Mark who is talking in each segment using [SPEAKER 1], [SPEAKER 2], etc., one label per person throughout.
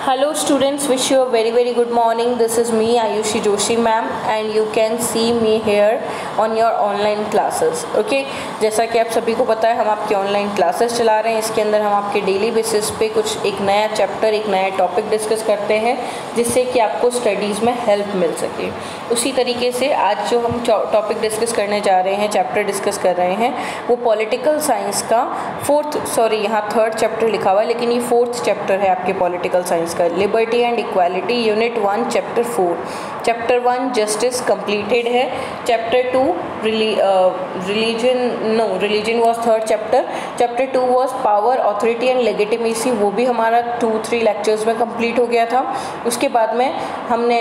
[SPEAKER 1] Hello students, wish you a very good morning. This is me Ayushi Joshi ma'am and you can see me here on your online classes. Okay, जैसा कि आप सभी को पता है हम आपके ऑनलाइन क्लासेस चला रहे हैं। इसके अंदर हम आपके डेली बेसिस पे कुछ एक नया चैप्टर, एक नया टॉपिक डिस्कस करते हैं जिससे कि आपको स्टडीज़ में हेल्प मिल सके। उसी तरीके से आज जो हम टॉपिक डिस्कस करने जा रहे हैं, चैप्टर डिस्कस कर रहे हैं, वो पॉलिटिकल साइंस का यहाँ थर्ड चैप्टर लिखा हुआ है लेकिन ये फोर्थ चैप्टर है आपके पॉलिटिकल साइंस का। Liberty and equality, unit 1, chapter 4। Chapter 1 justice completed है। Chapter 2 religion was third chapter. Chapter 2 was power, authority and legitimacy, वो भी हमारा 2-3 लेक्चर्स में कंप्लीट हो गया था। उसके बाद में हमने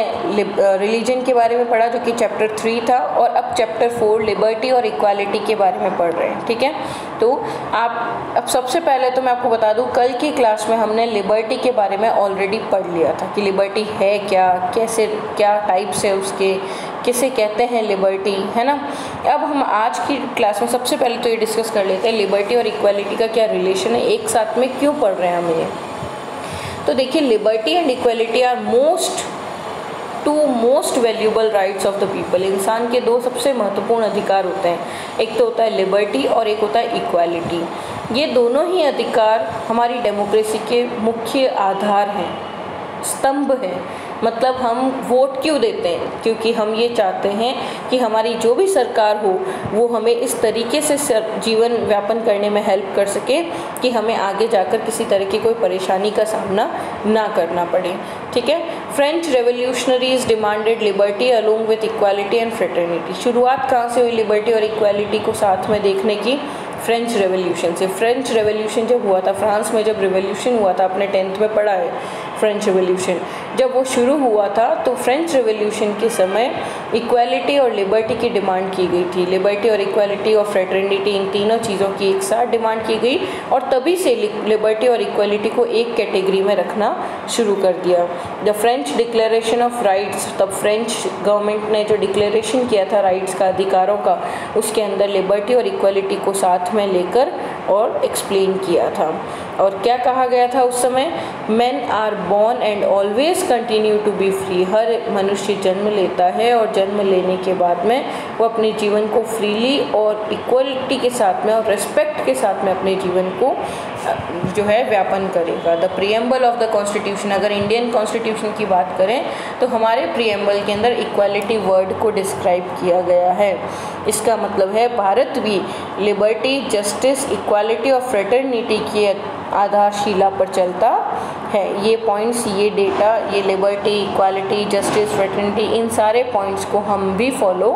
[SPEAKER 1] रिलीजन के बारे में पढ़ा जो कि चैप्टर 3 था, और अब चैप्टर 4 लिबर्टी और इक्वालिटी के बारे में पढ़ रहे हैं। ठीक है, तो अब सबसे पहले तो मैं आपको बता दूं, कल की क्लास में हमने लिबर्टी के बारे में ऑलरेडी पढ़ लिया था कि लिबर्टी है क्या, कैसे, क्या टाइप्स है उसके, किसे कहते हैं लिबर्टी, है ना। अब हम आज की क्लास में सबसे पहले तो ये डिस्कस कर लेते हैं लिबर्टी और इक्वालिटी का क्या रिलेशन है, एक साथ में क्यों पढ़ रहे हैं हम ये। तो देखिए, liberty and equality are two most valuable rights of the people. इंसान के दो सबसे महत्वपूर्ण अधिकार होते हैं, एक तो होता है लिबर्टी और एक होता है इक्वालिटी। ये दोनों ही अधिकार हमारी डेमोक्रेसी के मुख्य आधार हैं, स्तंभ हैं। मतलब हम वोट क्यों देते हैं? क्योंकि हम ये चाहते हैं कि हमारी जो भी सरकार हो वो हमें इस तरीके से जीवन व्यापन करने में हेल्प कर सके कि हमें आगे जाकर किसी तरह की कोई परेशानी का सामना ना करना पड़े। ठीक है, French revolutionaries demanded liberty along with equality and fraternity. शुरुआत कहाँ से हुई लिबर्टी और इक्वालिटी को साथ में देखने की? फ्रेंच रेवोल्यूशन से। फ्रेंच रेवोल्यूशन जब हुआ था, फ्रांस में जब रिवोल्यूशन हुआ था, आपने 10th में पढ़ा है फ्रेंच रेवोल्यूशन, जब वो शुरू हुआ था तो फ्रेंच रेवोल्यूशन के समय इक्वालिटी और लिबर्टी की डिमांड की गई थी। लिबर्टी और इक्वालिटी और फ्रेटर्निटी, इन तीनों चीज़ों की एक साथ डिमांड की गई और तभी से लिबर्टी और इक्वालिटी को एक कैटेगरी में रखना शुरू कर दिया। The French declaration of rights, तब फ्रेंच गवर्नमेंट ने जो डिक्लेरेशन किया था राइट्स का, अधिकारों का, उसके अंदर लिबर्टी और इक्वालिटी को साथ में लेकर और एक्सप्लेन किया था। और क्या कहा गया था उस समय? Men are born and always continue to be free. हर मनुष्य जन्म लेता है और जन्म लेने के बाद में वो अपने जीवन को फ्रीली और इक्वलिटी के साथ में और रिस्पेक्ट के साथ में अपने जीवन को जो है व्यापन करेगा। The preamble of the constitution, अगर इंडियन कॉन्स्टिट्यूशन की बात करें तो हमारे प्रीएम्बल के अंदर इक्वालिटी वर्ड को डिस्क्राइब किया गया है। इसका मतलब है भारत भी लिबर्टी, जस्टिस, इक्वालिटी और फ्रेटर्निटी की आधारशिला पर चलता है। ये पॉइंट्स, ये डेटा, ये लिबर्टी, इक्वालिटी, जस्टिस, फ्रेटर्निटी, इन सारे पॉइंट्स को हम भी फॉलो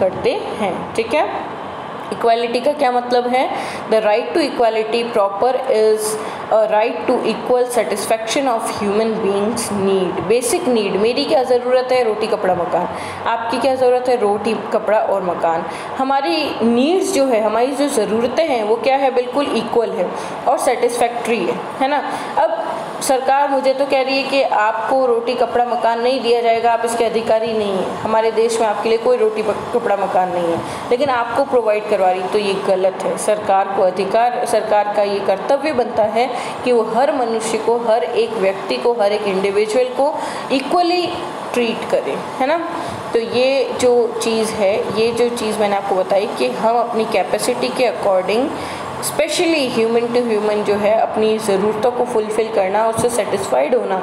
[SPEAKER 1] करते हैं। ठीक है, इक्वालिटी का क्या मतलब है? The right to equality proper is a right to equal satisfaction of human beings need. Basic need, मेरी क्या ज़रूरत है? रोटी कपड़ा मकान। आपकी क्या ज़रूरत है? रोटी कपड़ा और मकान। हमारी नीड्स जो है, हमारी जो ज़रूरतें हैं वो क्या है? बिल्कुल इक्वल है और सेटिस्फैक्ट्री है ना। अब सरकार मुझे तो कह रही है कि आपको रोटी कपड़ा मकान नहीं दिया जाएगा, आप इसके अधिकारी नहीं हैं, हमारे देश में आपके लिए कोई रोटी कपड़ा मकान नहीं है, लेकिन आपको प्रोवाइड करवा रही, तो ये गलत है। सरकार को अधिकार, सरकार का ये कर्तव्य बनता है कि वो हर मनुष्य को, हर एक व्यक्ति को, हर एक इंडिविजुअल को इक्वली ट्रीट करे, है ना। तो ये जो चीज़ है, ये जो चीज़ मैंने आपको बताई कि हम अपनी कैपेसिटी के according, specially human to human जो है, अपनी ज़रूरतों को फुलफ़िल करना, उससे सेटिस्फाइड होना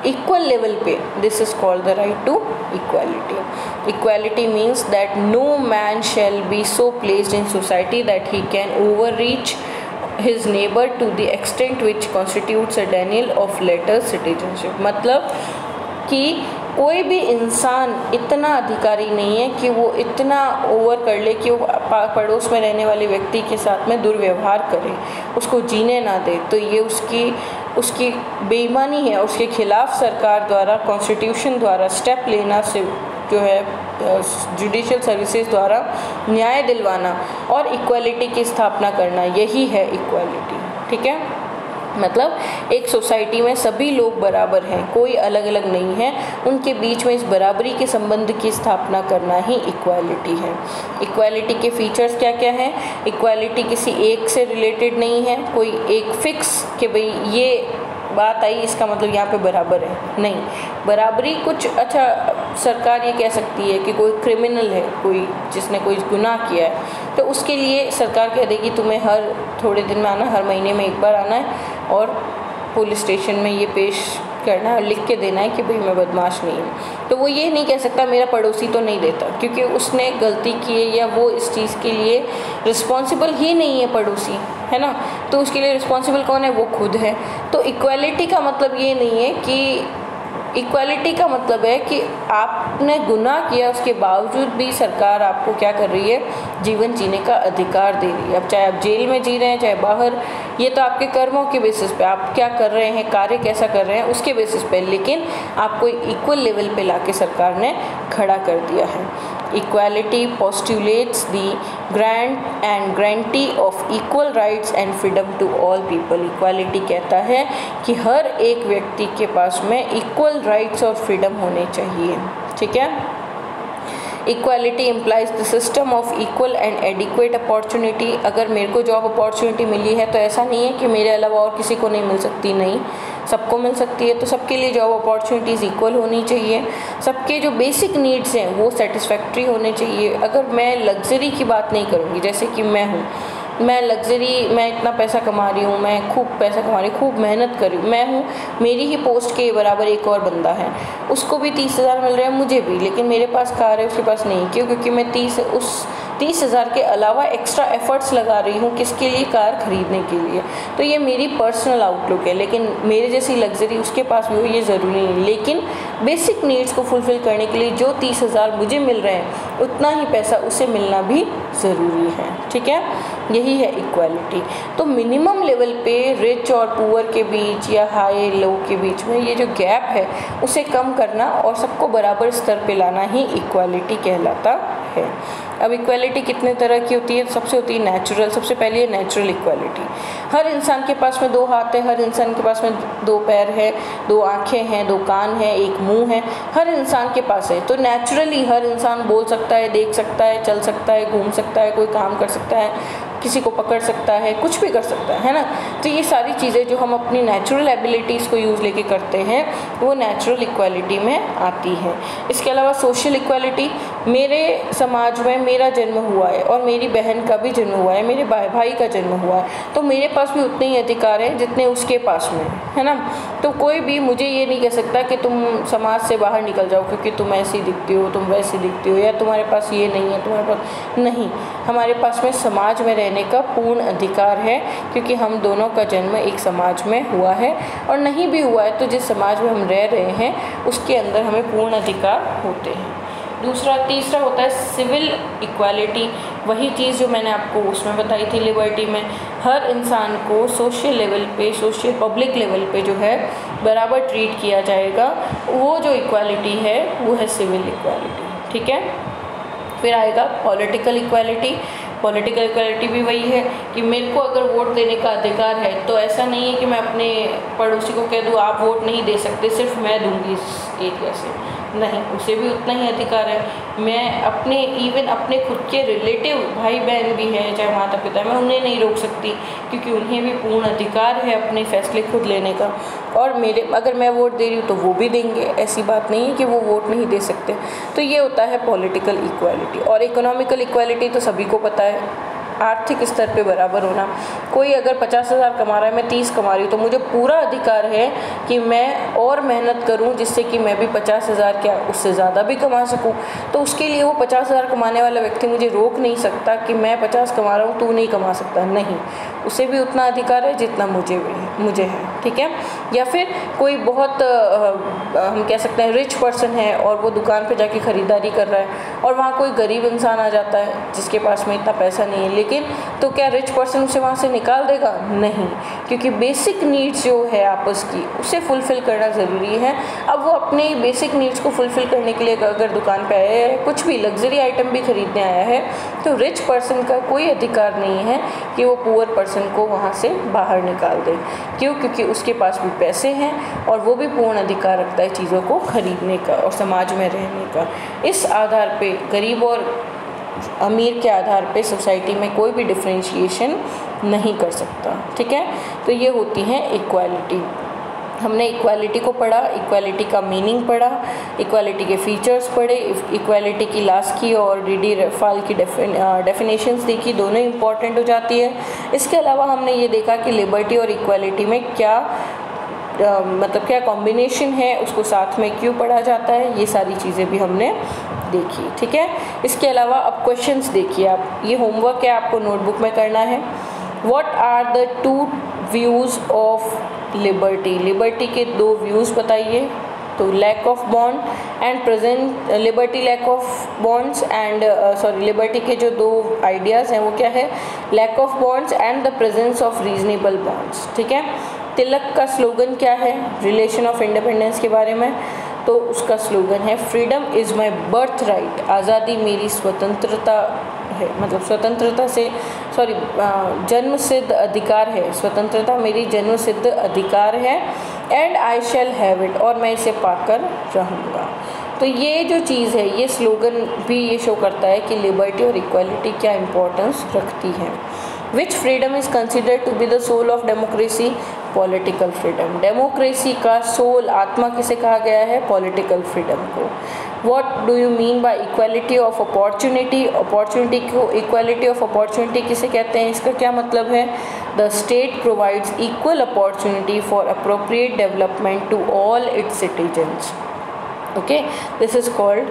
[SPEAKER 1] इक्वल लेवल पे, this is called the right to equality. Equality means that no man shall be so placed in society that he can overreach his neighbor to the extent which constitutes a denial of later citizenship। मतलब कि कोई भी इंसान इतना अधिकारी नहीं है कि वो इतना ओवर कर ले कि वो पड़ोस में रहने वाले व्यक्ति के साथ में दुर्व्यवहार करे, उसको जीने ना दे। तो ये उसकी बेईमानी है। उसके खिलाफ सरकार द्वारा, कॉन्स्टिट्यूशन द्वारा स्टेप लेना से जो है, जुडिशियल सर्विसेज द्वारा न्याय दिलवाना और इक्वालिटी की स्थापना करना, यही है इक्वालिटी। ठीक है, मतलब एक सोसाइटी में सभी लोग बराबर हैं, कोई अलग अलग नहीं है, उनके बीच में इस बराबरी के संबंध की स्थापना करना ही इक्वालिटी है। इक्वालिटी के फीचर्स क्या क्या हैं? इक्वालिटी किसी एक से रिलेटेड नहीं है, कोई एक फिक्स कि भाई ये बात आई इसका मतलब यहाँ पे बराबर है, नहीं। बराबरी कुछ, अच्छा सरकार ये कह सकती है कि कोई क्रिमिनल है, कोई जिसने कोई गुनाह किया है, तो उसके लिए सरकार कह देगी तुम्हें हर थोड़े दिन में आना, हर महीने में एक बार आना है और पुलिस स्टेशन में ये पेश करना है और लिख के देना है कि भाई मैं बदमाश नहीं हूँ। तो वो ये नहीं कह सकता मेरा पड़ोसी तो नहीं देता, क्योंकि उसने गलती की है या वो इस चीज़ के लिए रिस्पॉन्सिबल ही नहीं है पड़ोसी, है ना। तो उसके लिए रिस्पॉन्सिबल कौन है, वो खुद है। तो इक्वालिटी का मतलब ये नहीं है कि, इक्वालिटी का मतलब है कि आपने गुनाह किया उसके बावजूद भी सरकार आपको क्या कर रही है, जीवन जीने का अधिकार दे रही है। अब चाहे आप जेल में जी रहे हैं चाहे बाहर, ये तो आपके कर्मों के बेसिस पे, आप क्या कर रहे हैं, कार्य कैसा कर रहे हैं उसके बेसिस पे, लेकिन आपको इक्वल लेवल पे लाके सरकार ने खड़ा कर दिया है। Equality postulates the grant and grantee of equal rights and freedom to all people. Equality कहता है कि हर एक व्यक्ति के पास में इक्वल राइट्स और फ्रीडम होने चाहिए, ठीक है। Equality implies the system of equal and adequate opportunity. अगर मेरे को जॉब अपॉर्चुनिटी मिली है तो ऐसा नहीं है कि मेरे अलावा और किसी को नहीं मिल सकती, नहीं, सबको मिल सकती है। तो सबके लिए जॉब अपॉर्चुनिटीज़ इक्वल होनी चाहिए। सबके जो बेसिक नीड्स हैं वो सेटिस्फैक्ट्री होने चाहिए। अगर मैं लग्जरी की बात नहीं करूँगी, जैसे कि मैं हूँ, मैं लग्जरी, मैं इतना पैसा कमा रही हूँ, मैं खूब पैसा कमा रही हूँ, खूब मेहनत कर रही हूँ, मैं हूँ, मेरी ही पोस्ट के बराबर एक और बंदा है, उसको भी 30,000 मिल रहे हैं, मुझे भी, लेकिन मेरे पास कार है उसके पास नहीं। क्यों? क्योंकि मैं 30,000 के अलावा एक्स्ट्रा एफर्ट्स लगा रही हूँ, किसके लिए, कार खरीदने के लिए। तो ये मेरी पर्सनल आउटलुक है, लेकिन मेरे जैसी लग्जरी उसके पास भी हो ये ज़रूरी नहीं। लेकिन बेसिक नीड्स को फुलफ़िल करने के लिए जो 30,000 मुझे मिल रहे हैं उतना ही पैसा उसे मिलना भी ज़रूरी है, ठीक है। यही है इक्वालिटी। तो मिनिमम लेवल पे रिच और पुअर के बीच या हाई लो के बीच में ये जो गैप है उसे कम करना और सबको बराबर स्तर पे लाना ही इक्वालिटी कहलाता है। अब इक्वालिटी कितने तरह की होती है? सबसे होती है नेचुरल। सबसे पहले है नेचुरल इक्वालिटी। हर इंसान के पास में 2 हाथ है, हर इंसान के पास में 2 पैर है, 2 आँखें हैं, 2 कान हैं, 1 मुंह है, हर इंसान के पास है। तो नेचुरली हर इंसान बोल सकता है, देख सकता है, चल सकता है, घूम सकता है, कोई काम कर सकता है, किसी को पकड़ सकता है, कुछ भी कर सकता है ना। तो ये सारी चीज़ें जो हम अपनी नेचुरल एबिलिटीज़ को यूज़ लेके करते हैं वो नेचुरल इक्वालिटी में आती है। इसके अलावा सोशल इक्वालिटी, मेरे समाज में मेरा जन्म हुआ है और मेरी बहन का भी जन्म हुआ है, मेरे भाई का जन्म हुआ है, तो मेरे पास भी उतने ही अधिकार हैं जितने उसके पास में है ना। तो कोई भी मुझे ये नहीं कह सकता कि तुम समाज से बाहर निकल जाओ क्योंकि तुम ऐसी दिखती हो, तुम वैसी दिखती हो, या तुम्हारे पास ये नहीं है, तुम्हारे पास नहीं। हमारे पास में समाज में रहने का पूर्ण अधिकार है क्योंकि हम दोनों का जन्म एक समाज में हुआ है, और नहीं भी हुआ है तो जिस समाज में हम रह रहे हैं उसके अंदर हमें पूर्ण अधिकार होते हैं। तीसरा होता है सिविल इक्वालिटी। वही चीज़ जो मैंने आपको उसमें बताई थी लिबर्टी में, हर इंसान को सोशल लेवल पे, सोशल पब्लिक लेवल पे जो है बराबर ट्रीट किया जाएगा। वो जो इक्वालिटी है वो है सिविल इक्वालिटी, ठीक है। फिर आएगा पॉलिटिकल इक्वालिटी। पॉलिटिकल इक्वालिटी भी वही है कि मेरे को अगर वोट देने का अधिकार है तो ऐसा नहीं है कि मैं अपने पड़ोसी को कह दूँ आप वोट नहीं दे सकते, सिर्फ मैं दूंगी इस एरिया से, नहीं, उसे भी उतना ही अधिकार है। मैं अपने इवन अपने खुद के रिलेटिव भाई बहन भी हैं, चाहे माता पिता, मैं उन्हें नहीं रोक सकती क्योंकि उन्हें भी पूर्ण अधिकार है अपने फैसले खुद लेने का। और मेरे अगर मैं वोट दे रही हूँ तो वो भी देंगे, ऐसी बात नहीं है कि वो वोट नहीं दे सकते। तो ये होता है पॉलिटिकल इक्वालिटी। और इकोनॉमिकल इक्वालिटी तो सभी को पता है, आर्थिक स्तर पे बराबर होना। कोई अगर 50,000 कमा रहा है, मैं 30 कमा रही हूँ, तो मुझे पूरा अधिकार है कि मैं और मेहनत करूँ जिससे कि मैं भी 50,000 क्या उससे ज़्यादा भी कमा सकूँ। तो उसके लिए वो 50,000 कमाने वाला व्यक्ति मुझे रोक नहीं सकता कि मैं 50 कमा रहा हूँ तू नहीं कमा सकता, नहीं, उसे भी उतना अधिकार है जितना मुझे है, ठीक है। या फिर कोई बहुत हम कह सकते हैं रिच पर्सन है और वो दुकान पे जाके ख़रीदारी कर रहा है और वहाँ कोई गरीब इंसान आ जाता है जिसके पास में इतना पैसा नहीं है, लेकिन तो क्या रिच पर्सन उसे वहाँ से निकाल देगा? नहीं, क्योंकि बेसिक नीड्स जो है आपस की उसे फुलफ़िल करना ज़रूरी है। अब वो अपने बेसिक नीड्स को फुलफ़िल करने के लिए अगर दुकान पे आया है, कुछ भी लग्जरी आइटम भी खरीदने आया है, तो रिच पर्सन का कोई अधिकार नहीं है कि वो पुअर पर्सन को वहाँ से बाहर निकाल दे। क्यों? क्योंकि उसके पास भी पैसे हैं और वो भी पूर्ण अधिकार रखता है चीज़ों को खरीदने का और समाज में रहने का। इस आधार पे गरीब और अमीर के आधार पे सोसाइटी में कोई भी डिफरेंशिएशन नहीं कर सकता, ठीक है। तो ये होती है इक्वालिटी। हमने इक्वालिटी को पढ़ा, इक्वालिटी का मीनिंग पढ़ा, इक्वालिटी के फीचर्स पढ़े, इक्वालिटी की लास्की और डी रफाल की डेफिनेशंस देखी, दोनों इंपॉर्टेंट हो जाती है। इसके अलावा हमने ये देखा कि लिबर्टी और इक्वालिटी में क्या मतलब क्या कॉम्बिनेशन है, उसको साथ में क्यों पढ़ा जाता है, ये सारी चीज़ें भी हमने देखी। ठीक है, इसके अलावा अब क्वेश्चंस देखिए आप, ये होमवर्क है, आपको नोटबुक में करना है। What are the two views of liberty, liberty के दो व्यूज़ बताइए। तो lack of bond and present, liberty lack of bonds and liberty के जो दो आइडियाज़ हैं वो क्या है, lack of bonds and the presence of reasonable bonds. ठीक है, तिलक का स्लोगन क्या है रिलेशन ऑफ इंडिपेंडेंस के बारे में, तो उसका स्लोगन है freedom is my birth right, आज़ादी मेरी स्वतंत्रता है, मतलब स्वतंत्रता से जन्म सिद्ध अधिकार है, स्वतंत्रता मेरी जन्म सिद्ध अधिकार है, and I shall have it, और मैं इसे पाकर रहूँगा। तो ये जो चीज़ है, ये स्लोगन भी ये शो करता है कि लिबर्टी और इक्वालिटी क्या इम्पोर्टेंस रखती है। विच freedom is considered to be the soul of democracy, political freedom. Democracy का सोल, आत्मा किसे कहा गया है, पॉलिटिकल फ्रीडम को। What do you mean by equality of opportunity? Opportunity को, इक्वालिटी ऑफ अपॉर्चुनिटी किसे कहते हैं, इसका क्या मतलब है, the state provides equal opportunity for appropriate development to all it's citizens. Okay, this is called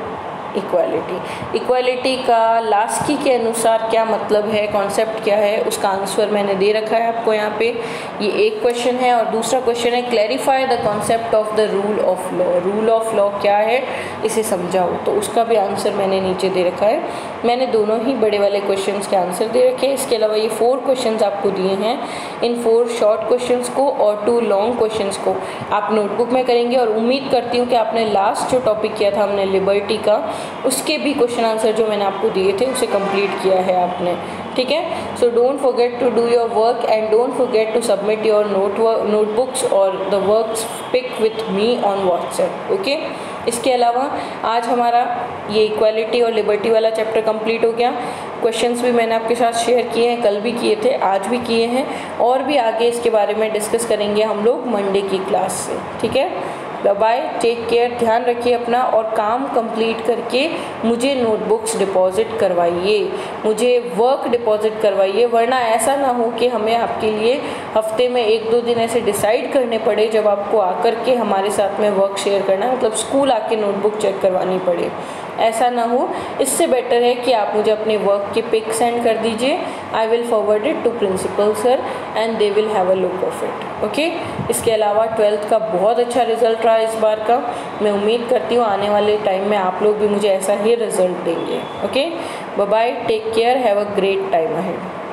[SPEAKER 1] equality. Equality का लास्की के अनुसार क्या मतलब है, कॉन्सेप्ट क्या है, उसका आंसर मैंने दे रखा है आपको यहाँ पे। ये एक क्वेश्चन है, और दूसरा क्वेश्चन है clarify the concept of the rule of law. Rule of law क्या है, इसे समझाओ, तो उसका भी आंसर मैंने नीचे दे रखा है। मैंने दोनों ही बड़े वाले क्वेश्चन के आंसर दे रखे हैं। इसके अलावा ये 4 क्वेश्चन आपको दिए हैं, इन 4 शॉर्ट क्वेश्चन को और 2 लॉन्ग क्वेश्चन को आप नोटबुक में करेंगे, और उम्मीद करती हूँ कि आपने लास्ट जो टॉपिक किया था हमने लिबर्टी का, उसके भी क्वेश्चन आंसर जो मैंने आपको दिए थे उसे कंप्लीट किया है आपने। ठीक है, so don't forget to do your work and don't forget to submit your notebooks और the works pic with me on WhatsApp. Okay, इसके अलावा आज हमारा ये इक्वालिटी और लिबर्टी वाला चैप्टर कंप्लीट हो गया। क्वेश्चंस भी मैंने आपके साथ शेयर किए हैं, कल भी किए थे, आज भी किए हैं, और भी आगे इसके बारे में डिस्कस करेंगे हम लोग मंडे की क्लास से। ठीक है, बाय, टेक केयर, ध्यान रखिए अपना, और काम कंप्लीट करके मुझे नोटबुक्स डिपॉजिट करवाइए, मुझे वर्क डिपॉजिट करवाइए, वरना ऐसा ना हो कि हमें आपके लिए हफ्ते में 1-2 दिन ऐसे डिसाइड करने पड़े जब आपको आकर के हमारे साथ में वर्क शेयर करना है, मतलब स्कूल आके नोटबुक चेक करवानी पड़े, ऐसा ना हो। इससे बेटर है कि आप मुझे अपने वर्क के पिक सेंड कर दीजिए, I will forward it to principal sir and they will have a look of it. Okay, इसके अलावा 12th का बहुत अच्छा रिजल्ट रहा इस बार का, मैं उम्मीद करती हूँ आने वाले टाइम में आप लोग भी मुझे ऐसा ही रिजल्ट देंगे। Okay, bye bye, take care, have a great time ahead.